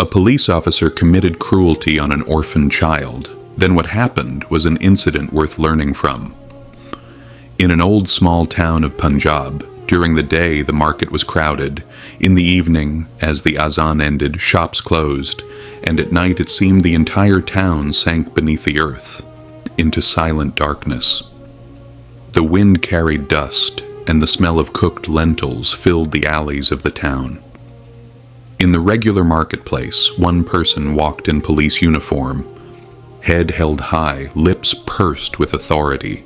A police officer committed cruelty on an orphan child. Then what happened was an incident worth learning from. In an old small town of Punjab, during the day the market was crowded. In the evening, as the azan ended, shops closed, and at night it seemed the entire town sank beneath the earth, into silent darkness. The wind carried dust, and the smell of cooked lentils filled the alleys of the town. In the regular marketplace, one person walked in police uniform, head held high, lips pursed with authority.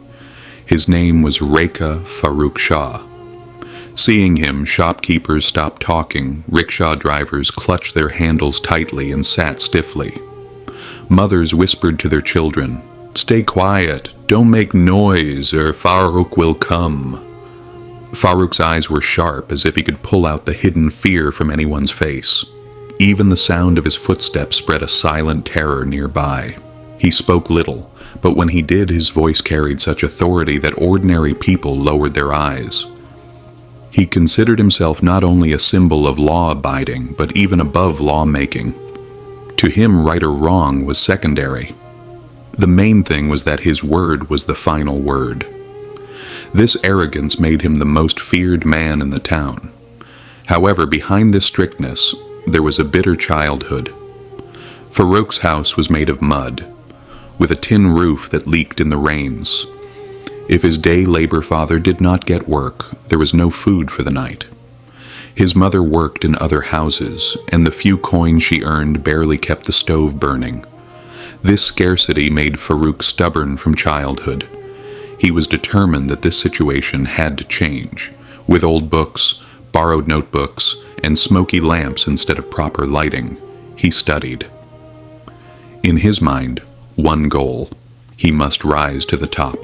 His name was Rekha Farooq Shah. Seeing him, shopkeepers stopped talking, rickshaw drivers clutched their handles tightly and sat stiffly. Mothers whispered to their children, "Stay quiet, don't make noise, or Farooq will come." Farooq's eyes were sharp, as if he could pull out the hidden fear from anyone's face. Even the sound of his footsteps spread a silent terror nearby. He spoke little, but when he did, his voice carried such authority that ordinary people lowered their eyes. He considered himself not only a symbol of law-abiding, but even above lawmaking. To him, right or wrong was secondary. The main thing was that his word was the final word. This arrogance made him the most feared man in the town. However, behind this strictness, there was a bitter childhood. Farooq's house was made of mud, with a tin roof that leaked in the rains. If his day labor father did not get work, there was no food for the night. His mother worked in other houses, and the few coins she earned barely kept the stove burning. This scarcity made Farooq stubborn from childhood. He was determined that this situation had to change. With old books, borrowed notebooks, and smoky lamps instead of proper lighting, he studied. In his mind, one goal: he must rise to the top.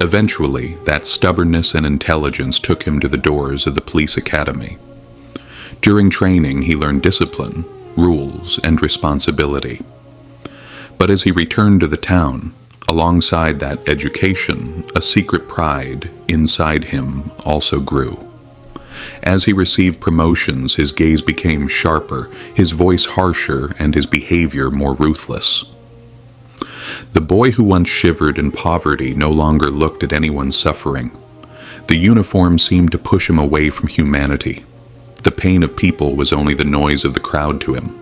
Eventually, that stubbornness and intelligence took him to the doors of the police academy. During training, he learned discipline, rules, and responsibility. But as he returned to the town, alongside that education, a secret pride inside him also grew. As he received promotions, his gaze became sharper, his voice harsher, and his behavior more ruthless. The boy who once shivered in poverty no longer looked at anyone suffering. The uniform seemed to push him away from humanity. The pain of people was only the noise of the crowd to him.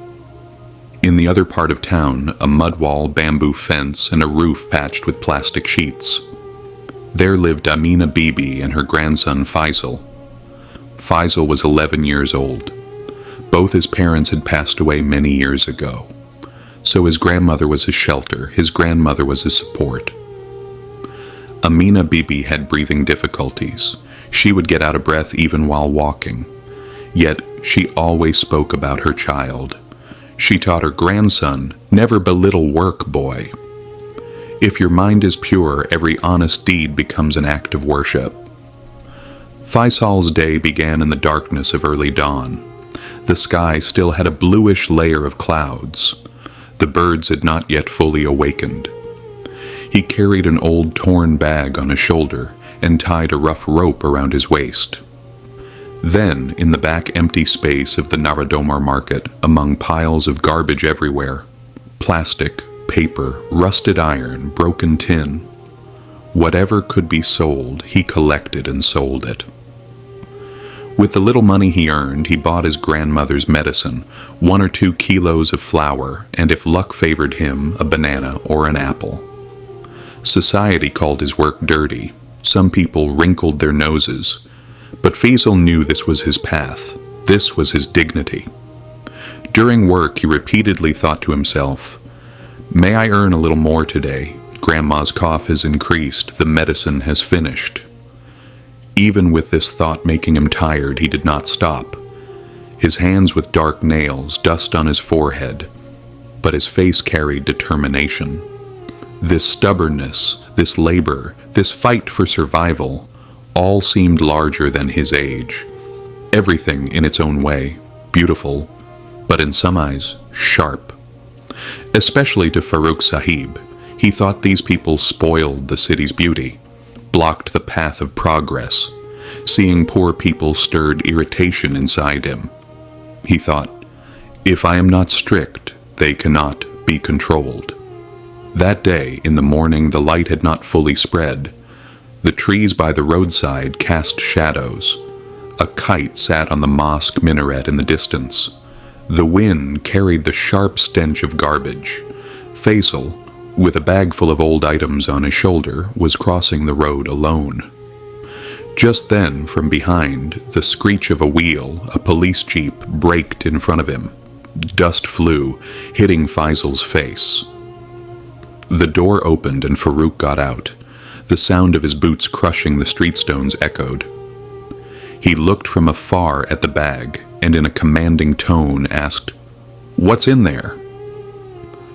In the other part of town, a mud wall, bamboo fence, and a roof patched with plastic sheets. There lived Amina Bibi and her grandson Faisal. Faisal was 11 years old. Both his parents had passed away many years ago. So his grandmother was his shelter, his grandmother was his support. Amina Bibi had breathing difficulties. She would get out of breath even while walking. Yet she always spoke about her child. She taught her grandson, "Never belittle work, boy. If your mind is pure, every honest deed becomes an act of worship." Faisal's day began in the darkness of early dawn. The sky still had a bluish layer of clouds. The birds had not yet fully awakened. He carried an old torn bag on his shoulder and tied a rough rope around his waist. Then, in the back empty space of the Naradomar market, among piles of garbage everywhere, plastic, paper, rusted iron, broken tin, whatever could be sold, he collected and sold it. With the little money he earned, he bought his grandmother's medicine, 1 or 2 kilos of flour, and if luck favored him, a banana or an apple. Society called his work dirty. Some people wrinkled their noses. But Faisal knew this was his path. This was his dignity. During work, he repeatedly thought to himself, "May I earn a little more today? Grandma's cough has increased. The medicine has finished." Even with this thought making him tired, he did not stop. His hands with dark nails, dust on his forehead, but his face carried determination. This stubbornness, this labor, this fight for survival, all seemed larger than his age. Everything in its own way, beautiful, but in some eyes, sharp. Especially to Farooq Sahib, he thought these people spoiled the city's beauty, blocked the path of progress. Seeing poor people stirred irritation inside him. He thought, If I am not strict, they cannot be controlled. That day, in the morning, the light had not fully spread. The trees by the roadside cast shadows. A kite sat on the mosque minaret in the distance. The wind carried the sharp stench of garbage. Faisal, with a bag full of old items on his shoulder, was crossing the road alone. Just then, from behind, the screech of a wheel, a police jeep braked in front of him. Dust flew, hitting Faisal's face. The door opened and Farouk got out. The sound of his boots crushing the street stones echoed. He looked from afar at the bag and in a commanding tone asked, "What's in there?"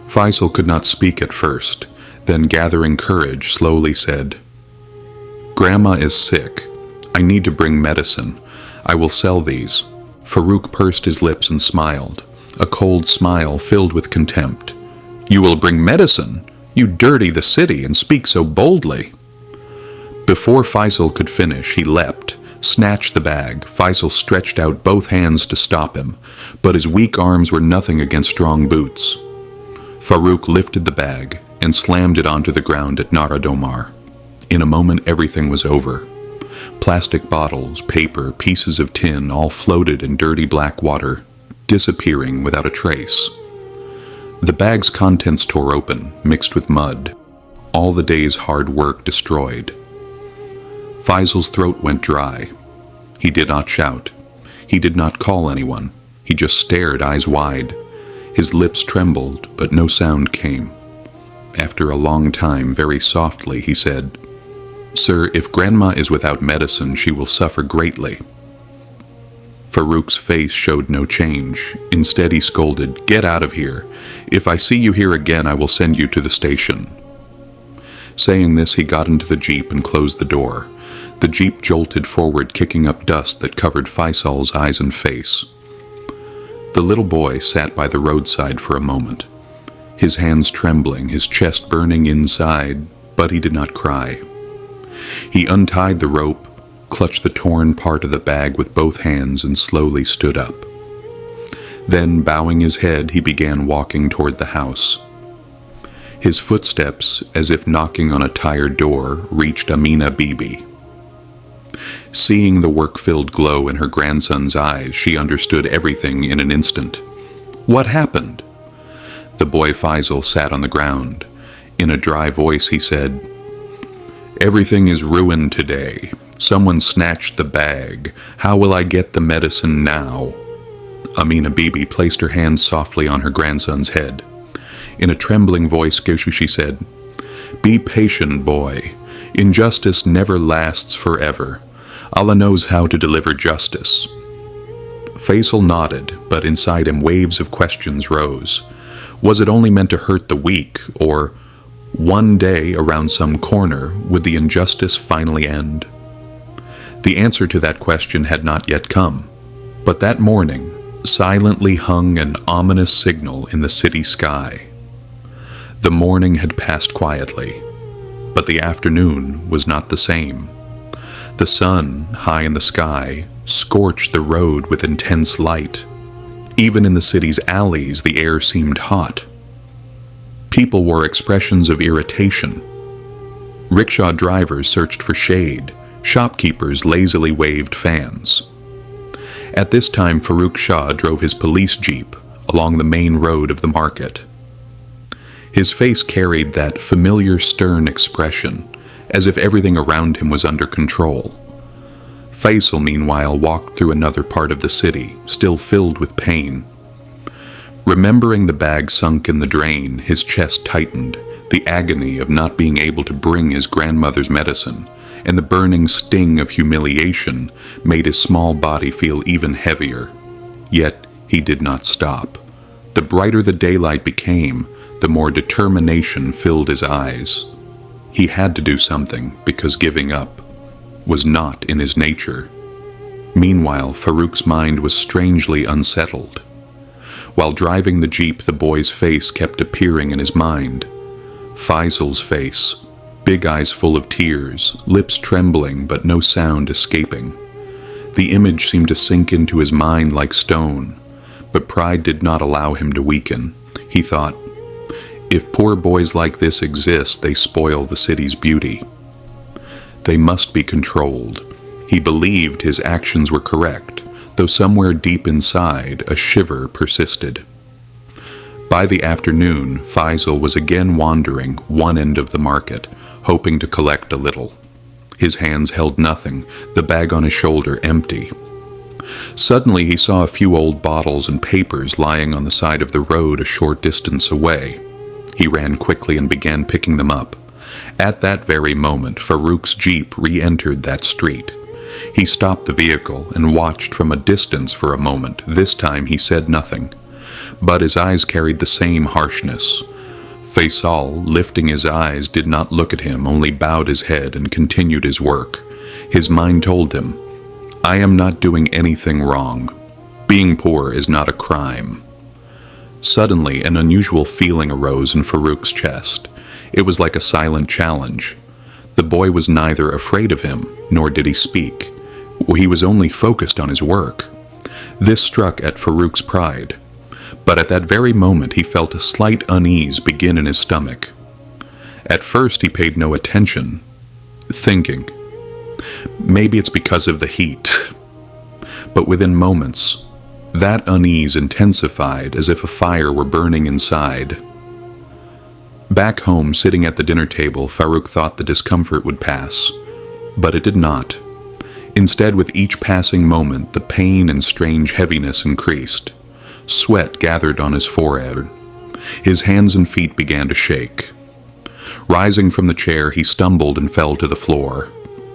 Faisal could not speak at first, then gathering courage slowly said, "Grandma is sick. I need to bring medicine. I will sell these." Farouk pursed his lips and smiled, a cold smile filled with contempt. "You will bring medicine? You dirty the city and speak so boldly." Before Faisal could finish, he leapt, snatched the bag. Faisal stretched out both hands to stop him, but his weak arms were nothing against strong boots. Farouk lifted the bag and slammed it onto the ground at Naradomar. In a moment, everything was over. Plastic bottles, paper, pieces of tin all floated in dirty black water, disappearing without a trace. The bag's contents tore open, mixed with mud. All the day's hard work destroyed. Faisal's throat went dry. He did not shout. He did not call anyone. He just stared, eyes wide. His lips trembled, but no sound came. After a long time, very softly, he said, "Sir, if Grandma is without medicine, she will suffer greatly." Farouk's face showed no change. Instead, he scolded, "Get out of here. If I see you here again, I will send you to the station." Saying this, he got into the jeep and closed the door. The jeep jolted forward, kicking up dust that covered Faisal's eyes and face. The little boy sat by the roadside for a moment, his hands trembling, his chest burning inside, but he did not cry. He untied the rope, clutched the torn part of the bag with both hands, and slowly stood up. Then, bowing his head, he began walking toward the house. His footsteps, as if knocking on a tired door, reached Amina Bibi. Seeing the work-filled glow in her grandson's eyes, she understood everything in an instant. What happened? The boy Faisal sat on the ground. In a dry voice he said, "Everything is ruined today. Someone snatched the bag. How will I get the medicine now?" Amina Bibi placed her hand softly on her grandson's head. In a trembling voice, she said, "Be patient, boy. Injustice never lasts forever. Allah knows how to deliver justice." Faisal nodded, but inside him waves of questions rose. Was it only meant to hurt the weak, or one day around some corner would the injustice finally end? The answer to that question had not yet come, but that morning silently hung an ominous signal in the city sky. The morning had passed quietly, but the afternoon was not the same. The sun, high in the sky, scorched the road with intense light. Even in the city's alleys, the air seemed hot. People wore expressions of irritation. Rickshaw drivers searched for shade. Shopkeepers lazily waved fans. At this time, Farouk Shah drove his police jeep along the main road of the market. His face carried that familiar stern expression, as if everything around him was under control. Faisal, meanwhile, walked through another part of the city, still filled with pain. Remembering the bag sunk in the drain, his chest tightened, the agony of not being able to bring his grandmother's medicine, and the burning sting of humiliation made his small body feel even heavier. Yet he did not stop. The brighter the daylight became, the more determination filled his eyes. He had to do something, because giving up was not in his nature. Meanwhile, Farouk's mind was strangely unsettled. While driving the jeep, the boy's face kept appearing in his mind. Faisal's face, big eyes full of tears, lips trembling but no sound escaping. The image seemed to sink into his mind like stone, But pride did not allow him to weaken. He thought, if poor boys like this exist, they spoil the city's beauty. They must be controlled. He believed his actions were correct, though somewhere deep inside a shiver persisted. By the afternoon, Faisal was again wandering one end of the market, hoping to collect a little. His hands held nothing, the bag on his shoulder empty. Suddenly he saw a few old bottles and papers lying on the side of the road a short distance away. He ran quickly and began picking them up. At that very moment, Farouk's jeep re-entered that street. He stopped the vehicle and watched from a distance for a moment. This time he said nothing, but his eyes carried the same harshness. Faisal, lifting his eyes, did not look at him, only bowed his head and continued his work. His mind told him, I am not doing anything wrong. Being poor is not a crime. Suddenly, an unusual feeling arose in Farouk's chest. It was like a silent challenge. The boy was neither afraid of him, nor did he speak. He was only focused on his work. This struck at Farouk's pride. But at that very moment he felt a slight unease begin in his stomach. At first he paid no attention, thinking, maybe it's because of the heat. But within moments, that unease intensified as if a fire were burning inside. Back home, sitting at the dinner table, Farouk thought the discomfort would pass, but it did not. Instead, with each passing moment, the pain and strange heaviness increased. Sweat gathered on his forehead. His hands and feet began to shake. Rising from the chair, he stumbled and fell to the floor.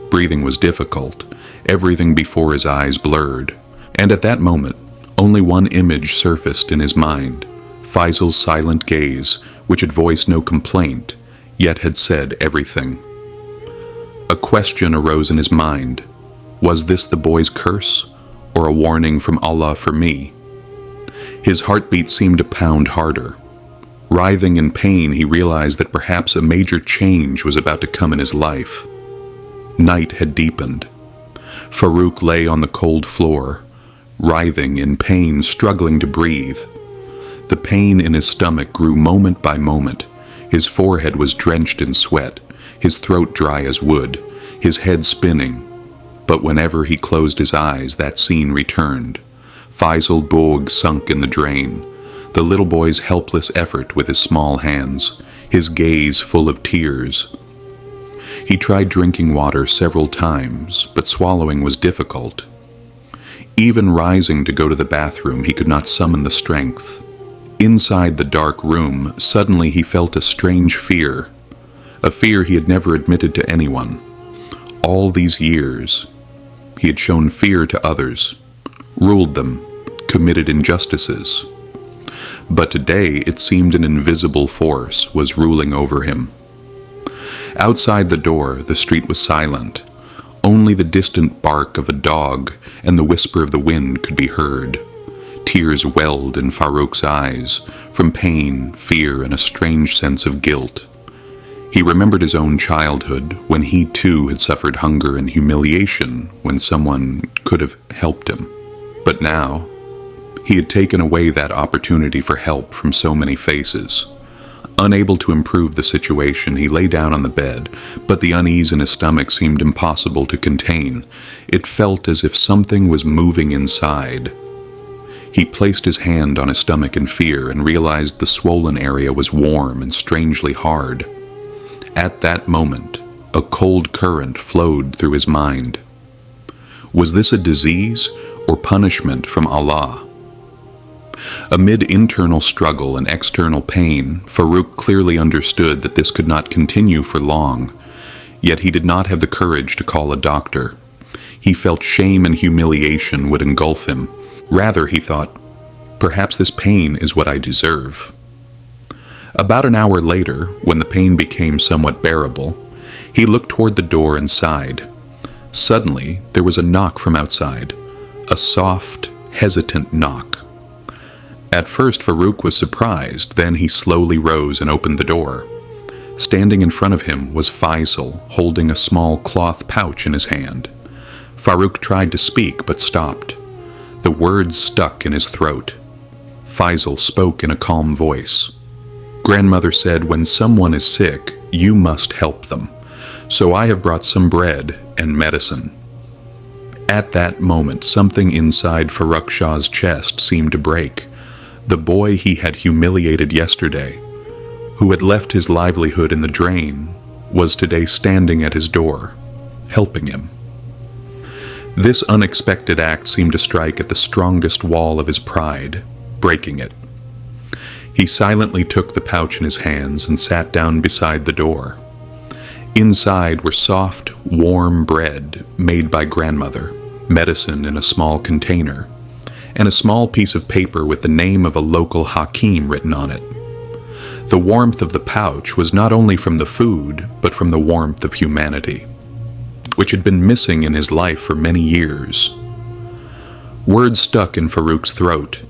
Breathing was difficult. Everything before his eyes blurred. And at that moment, only one image surfaced in his mind. Faisal's silent gaze, which had voiced no complaint, yet had said everything. A question arose in his mind. Was this the boy's curse, or a warning from Allah for me? His heartbeat seemed to pound harder. Writhing in pain, he realized that perhaps a major change was about to come in his life. Night had deepened. Farouk lay on the cold floor, writhing in pain, struggling to breathe. The pain in his stomach grew moment by moment. His forehead was drenched in sweat, his throat dry as wood, his head spinning. But whenever he closed his eyes, that scene returned. Faisal Bog sunk in the drain, the little boy's helpless effort with his small hands, his gaze full of tears. He tried drinking water several times, but swallowing was difficult. Even rising to go to the bathroom, he could not summon the strength. Inside the dark room, suddenly he felt a strange fear, a fear he had never admitted to anyone. All these years, he had shown fear to others, ruled them, committed injustices. But today it seemed an invisible force was ruling over him. Outside the door, the street was silent. Only the distant bark of a dog and the whisper of the wind could be heard. Tears welled in Farouk's eyes, from pain, fear, and a strange sense of guilt. He remembered his own childhood, when he too had suffered hunger and humiliation when someone could have helped him. But now, he had taken away that opportunity for help from so many faces. Unable to improve the situation, he lay down on the bed, but the unease in his stomach seemed impossible to contain. It felt as if something was moving inside. He placed his hand on his stomach in fear and realized the swollen area was warm and strangely hard. At that moment, a cold current flowed through his mind. Was this a disease or punishment from Allah? Amid internal struggle and external pain, Farouk clearly understood that this could not continue for long, yet he did not have the courage to call a doctor. He felt shame and humiliation would engulf him. Rather, he thought, perhaps this pain is what I deserve. About an hour later, when the pain became somewhat bearable, he looked toward the door and sighed. Suddenly, there was a knock from outside, a soft, hesitant knock. At first, Farouk was surprised, then he slowly rose and opened the door. Standing in front of him was Faisal, holding a small cloth pouch in his hand. Farouk tried to speak, but stopped. The words stuck in his throat. Faisal spoke in a calm voice. Grandmother said when someone is sick, you must help them. So I have brought some bread and medicine. At that moment, something inside Farooq Shah's chest seemed to break. The boy he had humiliated yesterday, who had left his livelihood in the drain, was today standing at his door, helping him. This unexpected act seemed to strike at the strongest wall of his pride, breaking it. He silently took the pouch in his hands and sat down beside the door. Inside were soft, warm bread made by grandmother, medicine in a small container, and a small piece of paper with the name of a local hakim written on it. The warmth of the pouch was not only from the food, but from the warmth of humanity, which had been missing in his life for many years. Words stuck in Farooq's throat,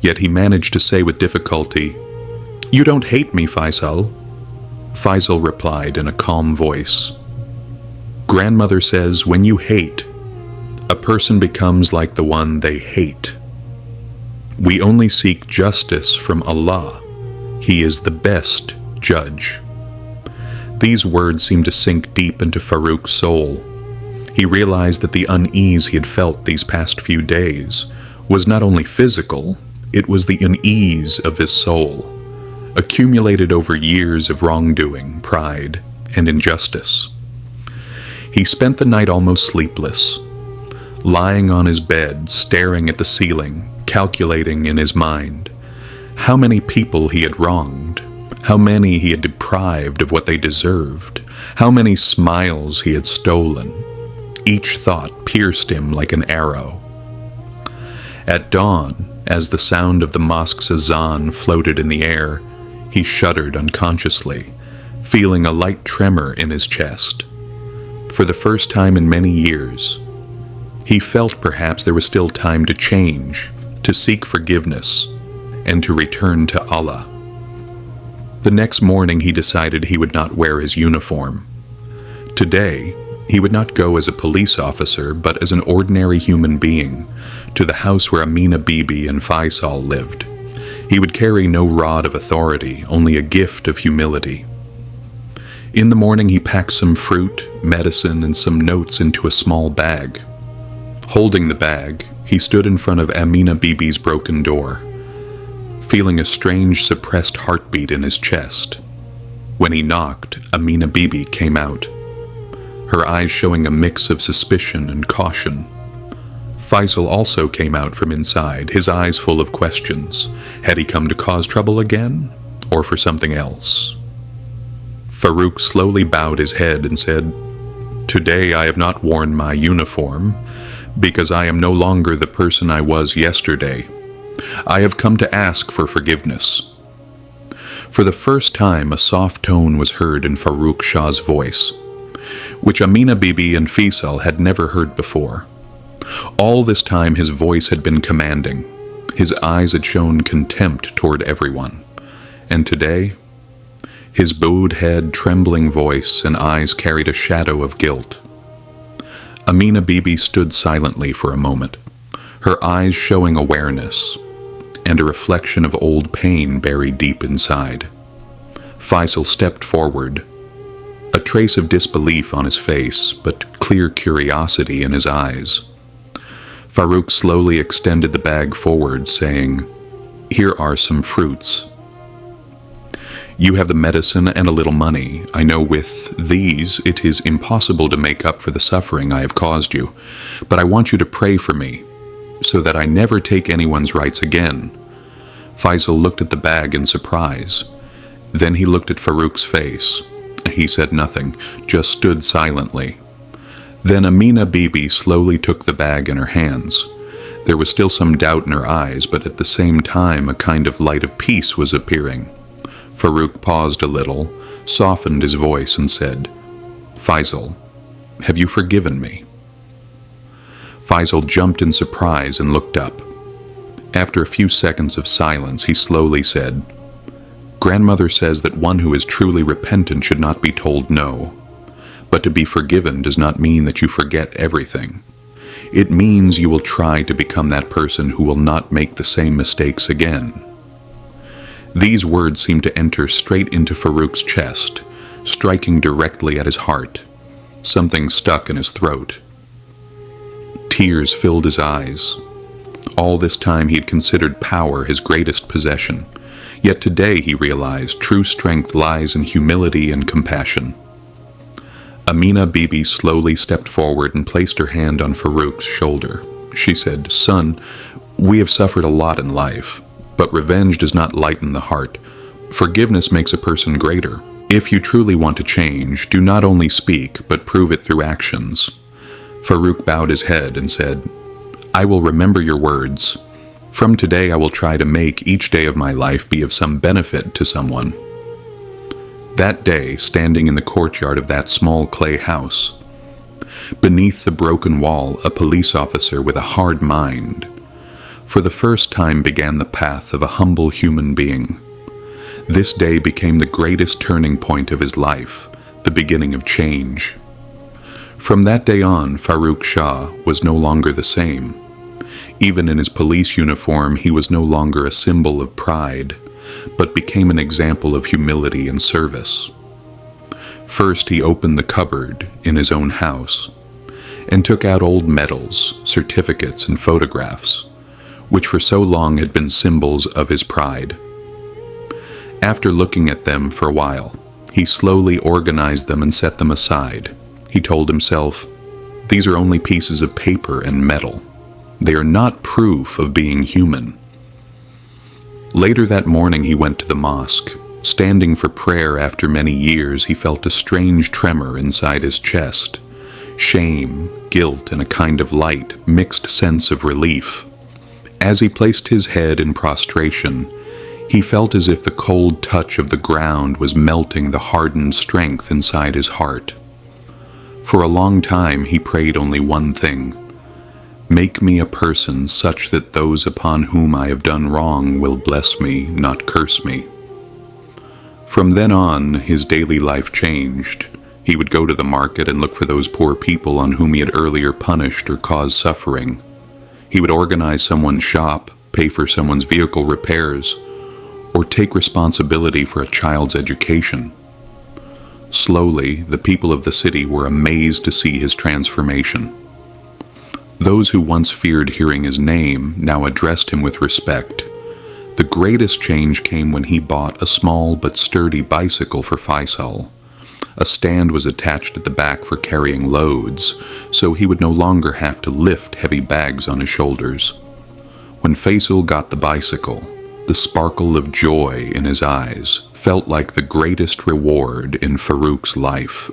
yet he managed to say with difficulty, "You don't hate me, Faisal." Faisal replied in a calm voice, "Grandmother says when you hate, a person becomes like the one they hate. We only seek justice from Allah. He is the best judge." These words seemed to sink deep into Farooq's soul. He realized that the unease he had felt these past few days was not only physical, it was the unease of his soul, accumulated over years of wrongdoing, pride, and injustice. He spent the night almost sleepless, lying on his bed, staring at the ceiling, calculating in his mind how many people he had wronged, how many he had deprived of what they deserved, how many smiles he had stolen. Each thought pierced him like an arrow. At dawn, as the sound of the mosque's azan floated in the air, he shuddered unconsciously, feeling a light tremor in his chest. For the first time in many years, he felt perhaps there was still time to change, to seek forgiveness, and to return to Allah. The next morning he decided he would not wear his uniform. Today, he would not go as a police officer, but as an ordinary human being, to the house where Amina Bibi and Faisal lived. He would carry no rod of authority, only a gift of humility. In the morning he packed some fruit, medicine, and some notes into a small bag. Holding the bag, he stood in front of Amina Bibi's broken door, feeling a strange suppressed heartbeat in his chest. When he knocked, Amina Bibi came out, her eyes showing a mix of suspicion and caution. Faisal also came out from inside, his eyes full of questions. Had he come to cause trouble again, or for something else? Farooq slowly bowed his head and said, "Today I have not worn my uniform, because I am no longer the person I was yesterday. I have come to ask for forgiveness." For the first time, a soft tone was heard in Farooq Shah's voice, which Amina Bibi and Faisal had never heard before. All this time his voice had been commanding. His eyes had shown contempt toward everyone. And today, his bowed head, trembling voice, and eyes carried a shadow of guilt. Amina Bibi stood silently for a moment, her eyes showing awareness, and a reflection of old pain buried deep inside. Faisal stepped forward, a trace of disbelief on his face, but clear curiosity in his eyes. Farooq slowly extended the bag forward, saying, "Here are some fruits. You have the medicine and a little money. I know with these it is impossible to make up for the suffering I have caused you, but I want you to pray for me, so that I never take anyone's rights again." Faisal looked at the bag in surprise. Then he looked at Farooq's face. He said nothing, just stood silently. Then Amina Bibi slowly took the bag in her hands. There was still some doubt in her eyes, but at the same time a kind of light of peace was appearing. Farooq paused a little, softened his voice, and said, "Faisal, have you forgiven me?" Faisal jumped in surprise and looked up. After a few seconds of silence, he slowly said, "Grandmother says that one who is truly repentant should not be told no. But to be forgiven does not mean that you forget everything. It means you will try to become that person who will not make the same mistakes again. These words seemed to enter straight into Farouk's chest, striking directly at his heart. Something stuck in his throat. Tears filled his eyes. All this time he had considered power his greatest possession, yet today he realized true strength lies in humility and compassion. Amina Bibi slowly stepped forward and placed her hand on Farouk's shoulder. She said, "Son, we have suffered a lot in life, but revenge does not lighten the heart. Forgiveness makes a person greater. If you truly want to change, do not only speak, but prove it through actions." Farouk bowed his head and said, "I will remember your words. From today I will try to make each day of my life be of some benefit to someone." That day, standing in the courtyard of that small clay house, beneath the broken wall, a police officer with a hard mind, for the first time began the path of a humble human being. This day became the greatest turning point of his life, the beginning of change. From that day on, Farouk Shah was no longer the same. Even in his police uniform, he was no longer a symbol of pride, but became an example of humility and service. First, he opened the cupboard in his own house and took out old medals, certificates, and photographs, which for so long had been symbols of his pride. After looking at them for a while, he slowly organized them and set them aside. He told himself, "These are only pieces of paper and metal. They are not proof of being human." Later that morning he went to the mosque. Standing for prayer after many years, he felt a strange tremor inside his chest. Shame, guilt, and a kind of light, mixed sense of relief. As he placed his head in prostration, he felt as if the cold touch of the ground was melting the hardened strength inside his heart. For a long time he prayed only one thing: "Make me a person such that those upon whom I have done wrong will bless me, not curse me." From then on, his daily life changed. He would go to the market and look for those poor people on whom he had earlier punished or caused suffering. He would organize someone's shop, pay for someone's vehicle repairs, or take responsibility for a child's education. Slowly, the people of the city were amazed to see his transformation. Those who once feared hearing his name now addressed him with respect. The greatest change came when he bought a small but sturdy bicycle for Faisal. A stand was attached at the back for carrying loads, so he would no longer have to lift heavy bags on his shoulders. When Faisal got the bicycle, the sparkle of joy in his eyes felt like the greatest reward in Farouk's life.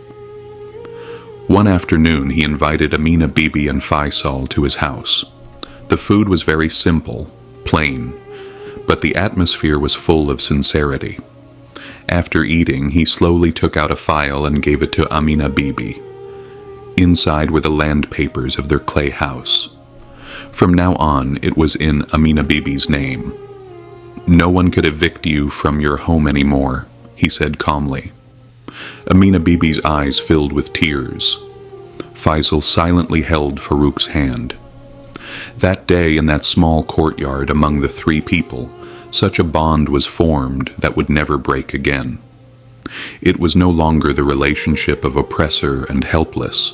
One afternoon, he invited Amina Bibi and Faisal to his house. The food was very simple, plain, but the atmosphere was full of sincerity. After eating, he slowly took out a file and gave it to Amina Bibi. Inside were the land papers of their clay house. From now on, it was in Amina Bibi's name. "No one could evict you from your home anymore," he said calmly. Amina Bibi's eyes filled with tears. Faisal silently held Farouk's hand. That day in that small courtyard among the three people, such a bond was formed that would never break again. It was no longer the relationship of oppressor and helpless,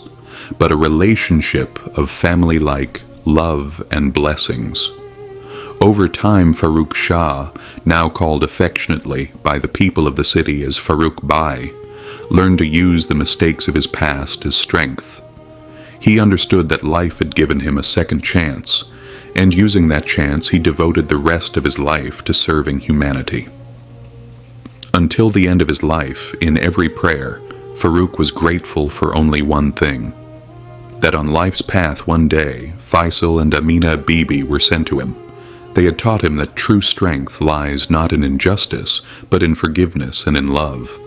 but a relationship of family-like love and blessings. Over time, Farouk Shah, now called affectionately by the people of the city as Farouk Bai, learned to use the mistakes of his past as strength. He understood that life had given him a second chance, and using that chance, he devoted the rest of his life to serving humanity. Until the end of his life, in every prayer, Farouk was grateful for only one thing: that on life's path one day, Faisal and Amina Bibi were sent to him. They had taught him that true strength lies not in injustice, but in forgiveness and in love.